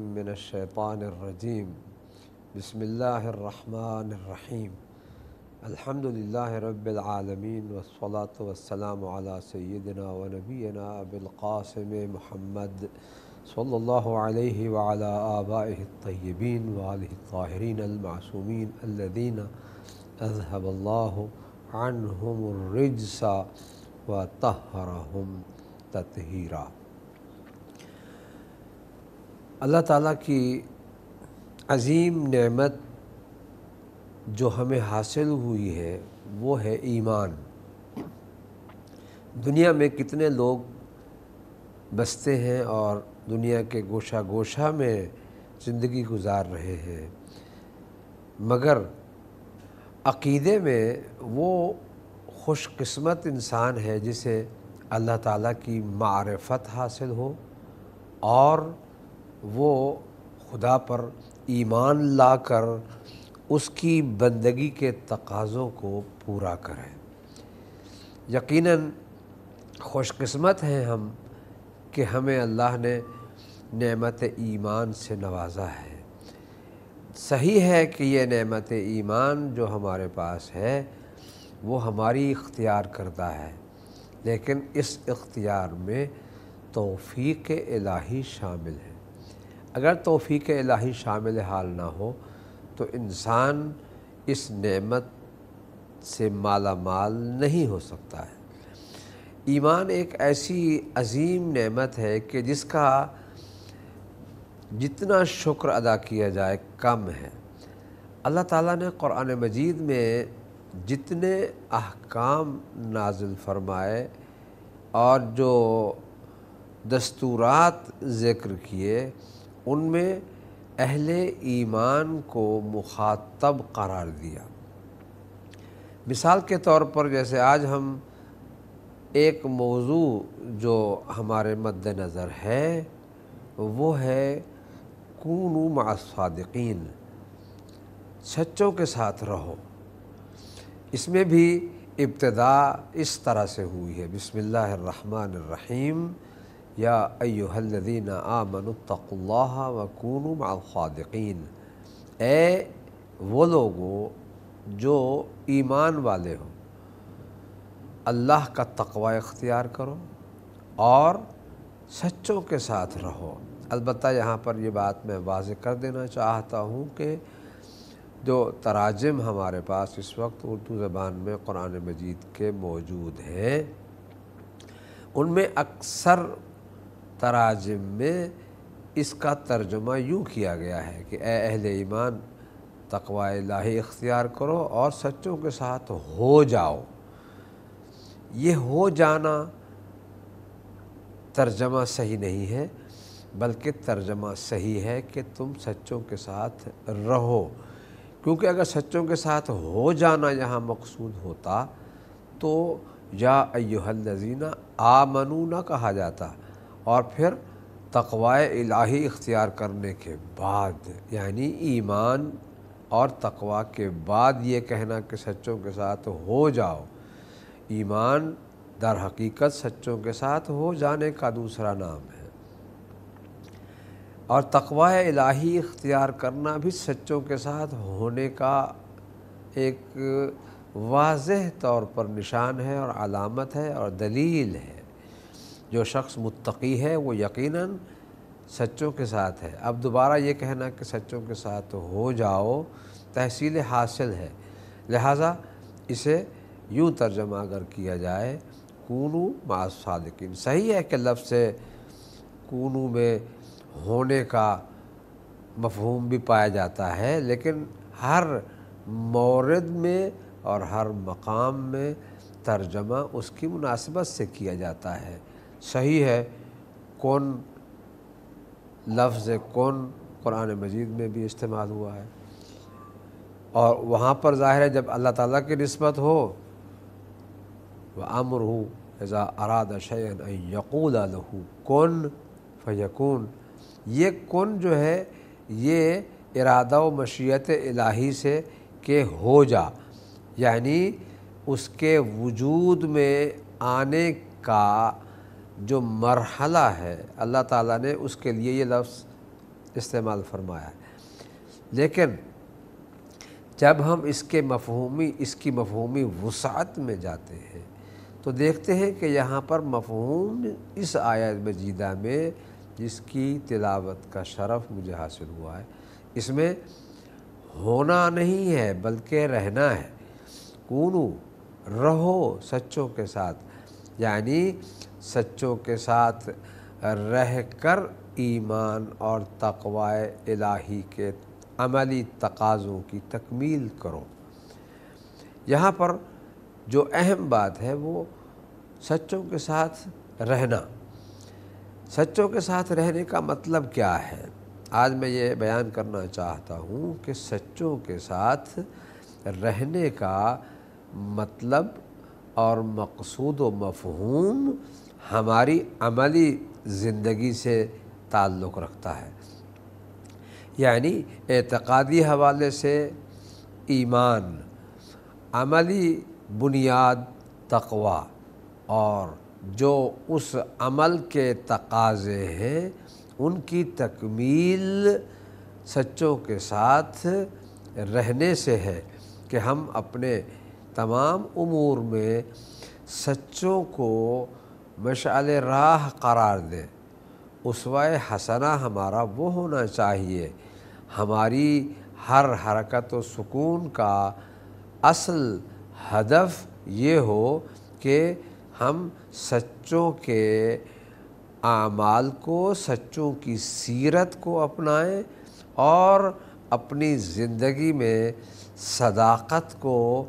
من الشیطان الرجیم بسم اللہ الرحمن الرحیم الحمد للہ رب العالمین والصلاة والسلام علی سیدنا و نبینا ابی القاسم محمد صلی اللہ علیہ وعلی آبائہ الطیبین وآلہ الطاہرین المعصومین الذین اذہب اللہ عنہم الرجس وطہرہم تطہیرا۔ اللہ تعالیٰ کی عظیم نعمت جو ہمیں حاصل ہوئی ہے وہ ہے ایمان۔ دنیا میں کتنے لوگ بستے ہیں اور دنیا کے گوشہ گوشہ میں زندگی گزار رہے ہیں، مگر عقیدے میں وہ خوش قسمت انسان ہے جسے اللہ تعالیٰ کی معرفت حاصل ہو اور وہ خدا پر ایمان لا کر اس کی بندگی کے تقاضوں کو پورا کرے۔ یقیناً خوش قسمت ہیں ہم کہ ہمیں اللہ نے نعمت ایمان سے نوازا ہے۔ صحیح ہے کہ یہ نعمت ایمان جو ہمارے پاس ہے وہ ہماری اختیار کردہ ہے، لیکن اس اختیار میں توفیق الہی شامل ہے۔ اگر توفیق الہی شامل حال نہ ہو تو انسان اس نعمت سے مالا مال نہیں ہو سکتا ہے۔ ایمان ایک ایسی عظیم نعمت ہے کہ جس کا جتنا شکر ادا کیا جائے کم ہے۔ اللہ تعالیٰ نے قرآن مجید میں جتنے احکام نازل فرمائے اور جو دستورات ذکر کیے ان میں اہل ایمان کو مخاطب قرار دیا۔ مثال کے طور پر جیسے آج ہم ایک موضوع جو ہمارے مد نظر ہے وہ ہے کونوا مع الصادقین، سچوں کے ساتھ رہو۔ اس میں بھی ابتدا اس طرح سے ہوئی ہے، بسم اللہ الرحمن الرحیم، یا ایھا الذین آمنوا اتقوا اللہ وکونوا مع الصادقین، اے وہ لوگو جو ایمان والے ہو، اللہ کا تقوی اختیار کرو اور سچوں کے ساتھ رہو۔ البتہ یہاں پر یہ بات میں واضح کر دینا چاہتا ہوں کہ جو تراجم ہمارے پاس اس وقت اردو زبان میں قرآن مجید کے موجود ہیں ان میں اکثر تراجم میں اس کا ترجمہ یوں کیا گیا ہے کہ اے اہل ایمان تقوی الہی اختیار کرو اور سچوں کے ساتھ ہو جاؤ۔ یہ ہو جانا ترجمہ صحیح نہیں ہے، بلکہ ترجمہ صحیح ہے کہ تم سچوں کے ساتھ رہو، کیونکہ اگر سچوں کے ساتھ ہو جانا یہاں مقصود ہوتا تو یا ایھا الذین آمنوا نہ کہا جاتا اور پھر تقوی الہی اختیار کرنے کے بعد، یعنی ایمان اور تقوی کے بعد یہ کہنا کہ سچوں کے ساتھ ہو جاؤ۔ ایمان در حقیقت سچوں کے ساتھ ہو جانے کا دوسرا نام ہے، اور تقوی الہی اختیار کرنا بھی سچوں کے ساتھ ہونے کا ایک واضح طور پر نشان ہے اور علامت ہے اور دلیل ہے۔ جو شخص متقی ہے وہ یقیناً سچوں کے ساتھ ہے۔ اب دوبارہ یہ کہنا کہ سچوں کے ساتھ ہو جاؤ تحصیل حاصل ہے، لہٰذا اسے یوں ترجمہ اگر کیا جائے کونوا مع الصادقین، صحیح ہے کہ لفظ کونوا میں ہونے کا مفہوم بھی پایا جاتا ہے، لیکن ہر مورد میں اور ہر مقام میں ترجمہ اس کی مناسبت سے کیا جاتا ہے۔ صحیح ہے کون لفظ کون قرآن مجید میں بھی استعمال ہوا ہے، اور وہاں پر ظاہر ہے جب اللہ تعالیٰ کی نسبت ہو وَأَمْرُهُ إِذَا أَرَادَ شَيْئًا أَن يَقُولَ لَهُ كُن فَيَكُونُ، یہ کن جو ہے یہ ارادہ و مشیت الہی سے کہ ہو جا، یعنی اس کے وجود میں آنے کا جو مرحلہ ہے اللہ تعالیٰ نے اس کے لیے یہ لفظ استعمال فرمایا ہے، لیکن جب ہم اس کی مفہومی وسعت میں جاتے ہیں تو دیکھتے ہیں کہ یہاں پر مفہوم اس آیت مجیدہ میں جس کی تلاوت کا شرف مجھے حاصل ہوا ہے، اس میں ہونا نہیں ہے بلکہ رہنا ہے۔ کونو، رہو سچوں کے ساتھ، یعنی سچوں کے ساتھ رہ کر ایمان اور تقوی الہی کے عملی تقاضوں کی تکمیل کرو۔ یہاں پر جو اہم بات ہے وہ سچوں کے ساتھ رہنا۔ سچوں کے ساتھ رہنے کا مطلب کیا ہے؟ آج میں یہ بیان کرنا چاہتا ہوں کہ سچوں کے ساتھ رہنے کا مطلب اور مقصود و مفہوم ہماری عملی زندگی سے تعلق رکھتا ہے، یعنی اعتقادی حوالے سے ایمان، عملی بنیاد تقوی، اور جو اس عمل کے تقاضے ہیں ان کی تکمیل سچوں کے ساتھ رہنے سے ہے کہ ہم اپنے تمام امور میں سچوں کو مشعل راہ قرار دیں۔ اسوہ حسنہ ہمارا وہ ہونا چاہیے، ہماری ہر حرکت و سکون کا اصل ہدف یہ ہو کہ ہم سچوں کے اعمال کو، سچوں کی سیرت کو اپنائیں اور اپنی زندگی میں صداقت کو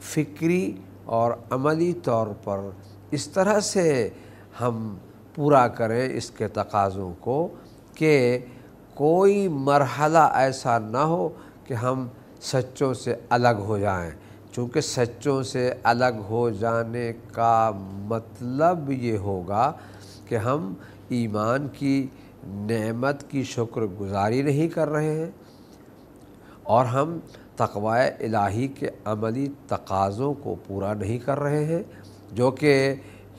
فکری اور عملی طور پر اس طرح سے ہم پورا کریں اس کے تقاضوں کو کہ کوئی مرحلہ ایسا نہ ہو کہ ہم سچوں سے الگ ہو جائیں، چونکہ سچوں سے الگ ہو جانے کا مطلب یہ ہوگا کہ ہم ایمان کی نعمت کی شکر گزاری نہیں کر رہے ہیں اور ہم تقوی الہی کے عملی تقاضوں کو پورا نہیں کر رہے ہیں، جو کہ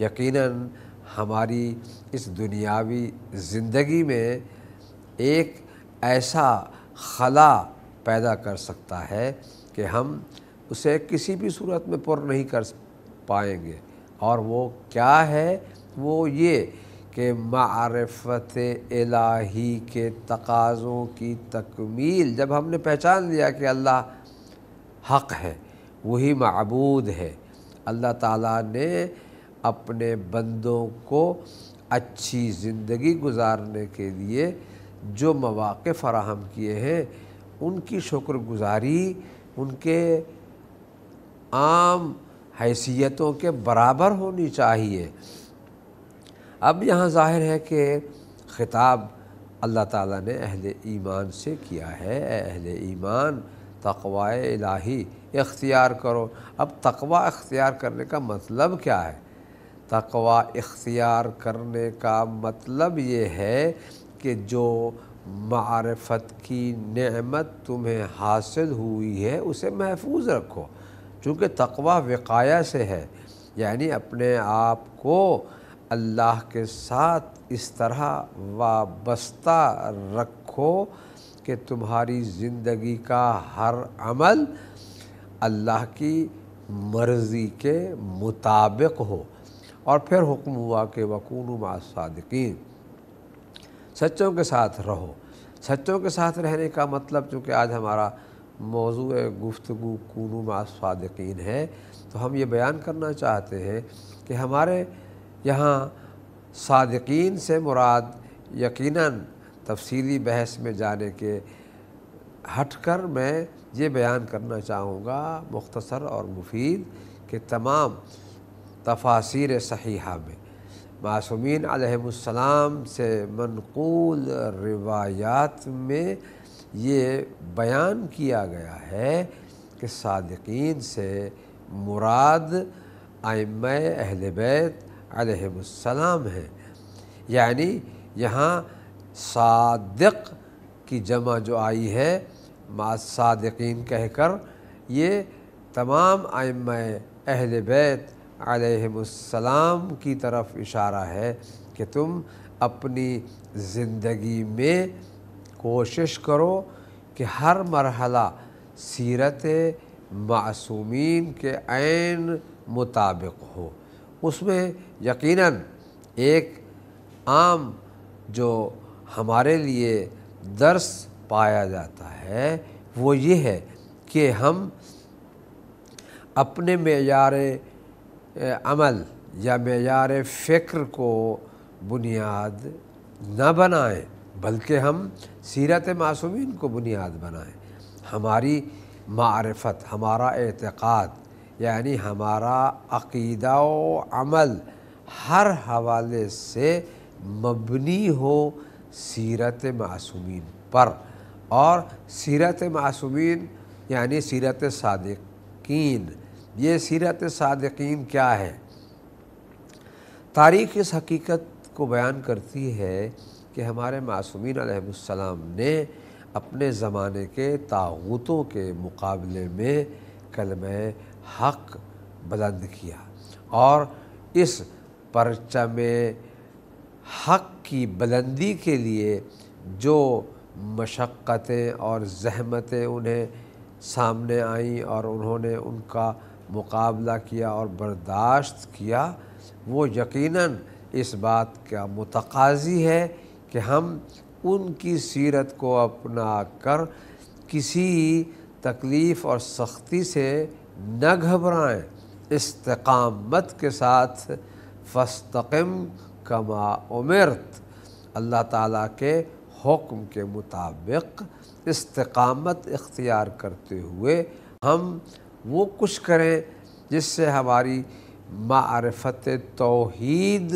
یقیناً ہماری اس دنیاوی زندگی میں ایک ایسا خلا پیدا کر سکتا ہے کہ ہم اسے کسی بھی صورت میں پر نہیں کر پائیں گے۔ اور وہ کیا ہے؟ وہ یہ کہ معرفت الہی کے تقاضوں کی تکمیل، جب ہم نے پہچان لیا کہ اللہ حق ہے، وہی معبود ہے، اللہ تعالیٰ نے اپنے بندوں کو اچھی زندگی گزارنے کے لیے جو مواقع فراہم کیے ہیں ان کی شکر گزاری ان کے عام حیثیتوں کے برابر ہونی چاہیے۔ اب یہاں ظاہر ہے کہ خطاب اللہ تعالیٰ نے اہل ایمان سے کیا ہے، اے اہل ایمان تقوی الہی اختیار کرو۔ اب تقوی اختیار کرنے کا مطلب کیا ہے؟ تقوی اختیار کرنے کا مطلب یہ ہے کہ جو معرفت کی نعمت تمہیں حاصل ہوئی ہے اسے محفوظ رکھو، چونکہ تقوی وقایہ سے ہے، یعنی اپنے آپ کو اللہ کے ساتھ اس طرح وابستہ رکھو کہ تمہاری زندگی کا ہر عمل اللہ کی مرضی کے مطابق ہو۔ اور پھر حکم ہوا کہ وَكُونُوا مَعَ الصَّادِقِينَ، سچوں کے ساتھ رہو۔ سچوں کے ساتھ رہنے کا مطلب، چونکہ آج ہمارا موضوع گفتگو کونوا مع الصادقین ہے، تو ہم یہ بیان کرنا چاہتے ہیں کہ ہمارے یہاں صادقین سے مراد یقیناً تفصیلی بحث میں جانے کے ہٹ کر میں یہ بیان کرنا چاہوں گا مختصر اور مفید کہ تمام تفاسیر صحیحہ میں معصومین علیہم السلام سے منقول روایات میں یہ بیان کیا گیا ہے کہ صادقین سے مراد ائمہ اہل بیت علیہم السلام ہیں، یعنی یہاں صادق کی جمع جو آئی ہے مع الصادقین کہہ کر، یہ تمام ائمہ اہل بیت علیہم السلام کی طرف اشارہ ہے کہ تم اپنی زندگی میں کوشش کرو کہ ہر مرحلہ سیرت معصومین کے عین مطابق ہو۔ اس میں یقیناً ایک عام جو ہمارے لیے درس پایا جاتا ہے وہ یہ ہے کہ ہم اپنے معیار عمل یا معیار فکر کو بنیاد نہ بنائیں، بلکہ ہم سیرت معصومین کو بنیاد بنائیں۔ ہماری معرفت، ہمارا اعتقاد، یعنی ہمارا عقیدہ و عمل ہر حوالے سے مبنی ہو سیرت معصومین پر، اور سیرت معصومین یعنی سیرت صادقین۔ یہ سیرت صادقین کیا ہے؟ تاریخ اس حقیقت کو بیان کرتی ہے کہ ہمارے معصومین علیہ السلام نے اپنے زمانے کے طاغوتوں کے مقابلے میں کلمہ حق بلند کیا، اور اس پرچم حق کی بلندی کے لیے جو مشقتیں اور زحمتیں انہیں سامنے آئیں اور انہوں نے ان کا مقابلہ کیا اور برداشت کیا، وہ یقیناً اس بات کا متقاضی ہے کہ ہم ان کی سیرت کو اپنا کر کسی تکلیف اور سختی سے نہ گھبرائیں، استقامت کے ساتھ فاستقم کما امرت، اللہ تعالیٰ کے حکم کے مطابق استقامت اختیار کرتے ہوئے ہم وہ کچھ کریں جس سے ہماری معرفت توحید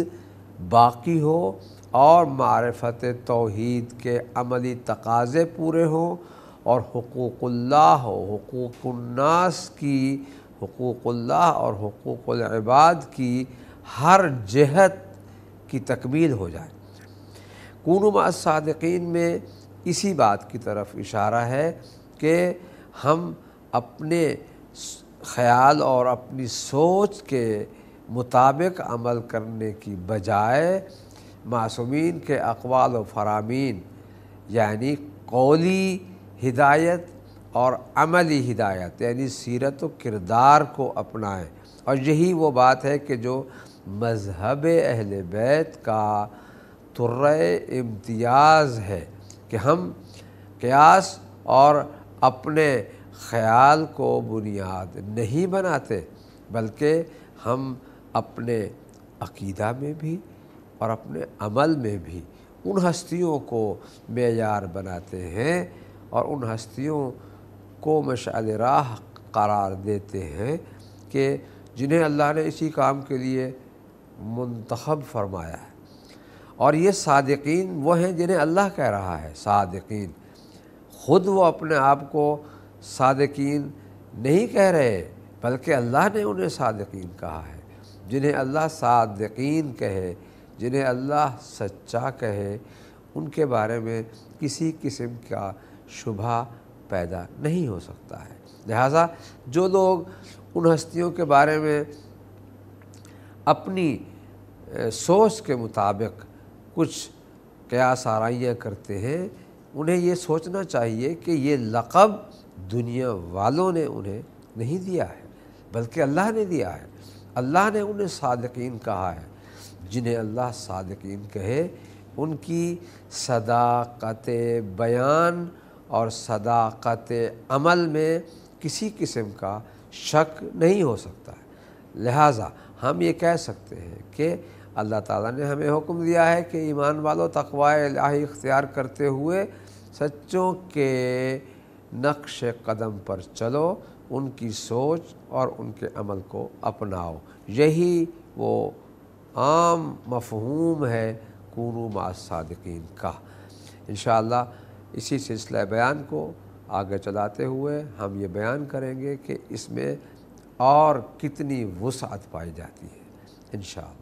باقی ہو اور معرفت توحید کے عملی تقاضے پورے ہوں، اور حقوق اللہ و حقوق الناس کی، حقوق اللہ اور حقوق العباد کی ہر جہت کی تکمیل ہو جائے۔ کونوا مع الصادقین میں اسی بات کی طرف اشارہ ہے کہ ہم اپنے خیال اور اپنی سوچ کے مطابق عمل کرنے کی بجائے معصومین کے اقوال و فرامین یعنی قولی ہدایت اور عملی ہدایت یعنی سیرت و کردار کو اپنائیں، اور یہی وہ بات ہے کہ جو مذہب اہل بیت کا ترہ امتیاز ہے کہ ہم قیاس اور اپنے خیال کو بنیاد نہیں بناتے، بلکہ ہم اپنے عقیدہ میں بھی اور اپنے عمل میں بھی ان ہستیوں کو معیار بناتے ہیں اور ان ہستیوں کو مشعل راہ قرار دیتے ہیں کہ جنہیں اللہ نے اسی کام کے لیے منتخب فرمایا ہے۔ اور یہ صادقین وہ ہیں جنہیں اللہ کہہ رہا ہے صادقین، خود وہ اپنے آپ کو صادقین نہیں کہہ رہے بلکہ اللہ نے انہیں صادقین کہا ہے۔ جنہیں اللہ صادقین کہے، جنہیں اللہ سچا کہے، ان کے بارے میں کسی قسم کا شبہ پیدا نہیں ہو سکتا ہے۔ لہٰذا جو لوگ ان ہستیوں کے بارے میں اپنی سوچ کے مطابق کچھ قیاس آرائیاں کرتے ہیں، انہیں یہ سوچنا چاہیے کہ یہ لقب دنیا والوں نے انہیں نہیں دیا ہے بلکہ اللہ نے دیا ہے۔ اللہ نے انہیں صادقین کہا ہے۔ جنہیں اللہ صادقین کہے ان کی صداقت بیان اور صداقت عمل میں کسی قسم کا شک نہیں ہو سکتا ہے۔ لہٰذا ہم یہ کہہ سکتے ہیں کہ اللہ تعالیٰ نے ہمیں حکم دیا ہے کہ ایمان والو تقوی الہی اختیار کرتے ہوئے سچوں کے نقش قدم پر چلو، ان کی سوچ اور ان کے عمل کو اپناؤ۔ یہی وہ عام مفہوم ہے کونوا مع الصادقین کا۔ انشاءاللہ اسی سلسلہ بیان کو آگے چلاتے ہوئے ہم یہ بیان کریں گے کہ اس میں اور کتنی وسعت پائی جاتی ہے انشاءاللہ۔